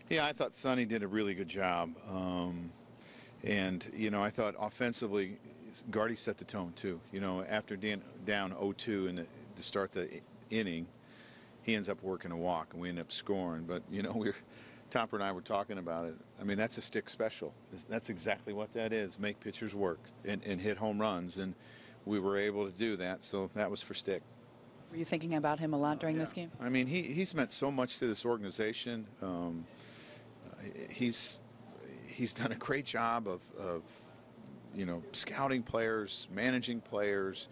Yeah, I thought Sonny did a really good job. And, I thought offensively, Gardy set the tone, too. After down 0-2 to start the inning, he ends up working a walk, and we end up scoring. But, Topper and I were talking about it. I mean, that's a stick special. That's exactly what that is, make pitchers work and hit home runs. And we were able to do that, so that was for stick. Were you thinking about him a lot during this game? I mean, he's meant so much to this organization. He's done a great job of scouting players, managing players,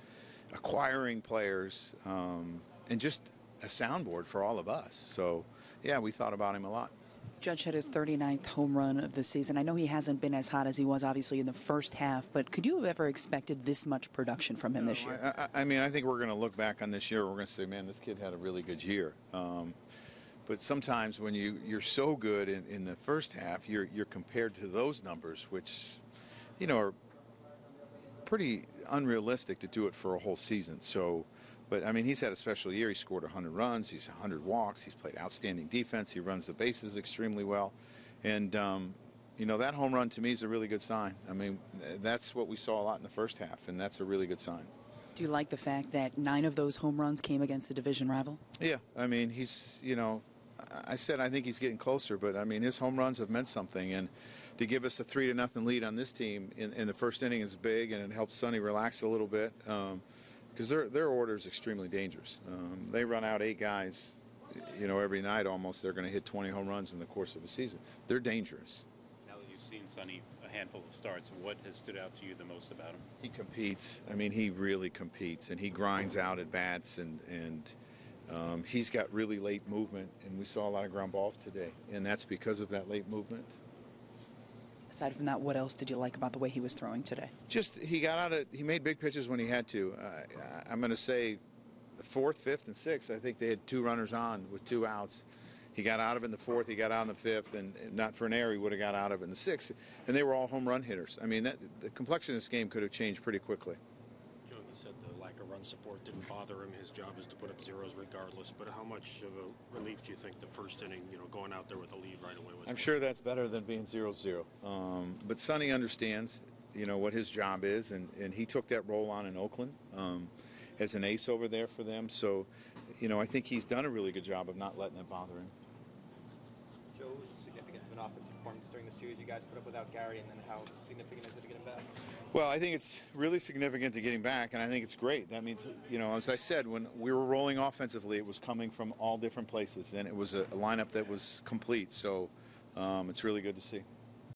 acquiring players, and just a soundboard for all of us. So, yeah, we thought about him a lot. Judge hit his 39th home run of the season. I know he hasn't been as hot as he was, obviously, in the first half, but could you have ever expected this much production from him this year? I mean, I think we're going to look back on this year, we're going to say, man, this kid had a really good year. But sometimes when you're so good in the first half, you're compared to those numbers, which, are pretty unrealistic to do it for a whole season. So, but, I mean, he's had a special year. He scored 100 runs. He's 100 walks. He's played outstanding defense. He runs the bases extremely well. And, that home run to me is a really good sign. I mean, that's what we saw a lot in the first half, and that's a really good sign. Do you like the fact that 9 of those home runs came against the division rival? Yeah. I mean, he's, I said I think he's getting closer, but, I mean, his home runs have meant something. And to give us a 3-0 lead on this team in the first inning is big, and it helps Sonny relax a little bit. Because their order is extremely dangerous. They run out 8 guys, every night almost. They're going to hit 20 home runs in the course of a season. They're dangerous. Now that you've seen Sonny a handful of starts, what has stood out to you the most about him? He competes. I mean, he really competes, and he grinds out at bats, and he's got really late movement, and we saw a lot of ground balls today, and that's because of that late movement. Aside from that, what else did you like about the way he was throwing today? Just he made big pitches when he had to. I'm going to say the 4th, 5th, and 6th, I think they had 2 runners on with 2 outs. He got out of it in the 4th, he got out in the 5th, and not for an error, he would have got out of it in the 6th. And they were all home run hitters. I mean, the complexion of this game could have changed pretty quickly. Joe, you said the lack of run support didn't bother him. His job is to put up zeros regardless. But how much of a relief do you think the first inning, going out there with a lead right away was? I'm sure that's better than being 0-0. But Sonny understands, what his job is, and he took that role on in Oakland as an ace over there for them. So, I think he's done a really good job of not letting it bother him. Joe, what was the significance of an offensive performance during the series you guys put up without Gary, and then how significant is it to get him back? Well, I think it's really significant to get him back, and I think it's great. That means, as I said, when we were rolling offensively, it was coming from all different places, and it was a lineup that was complete. So it's really good to see.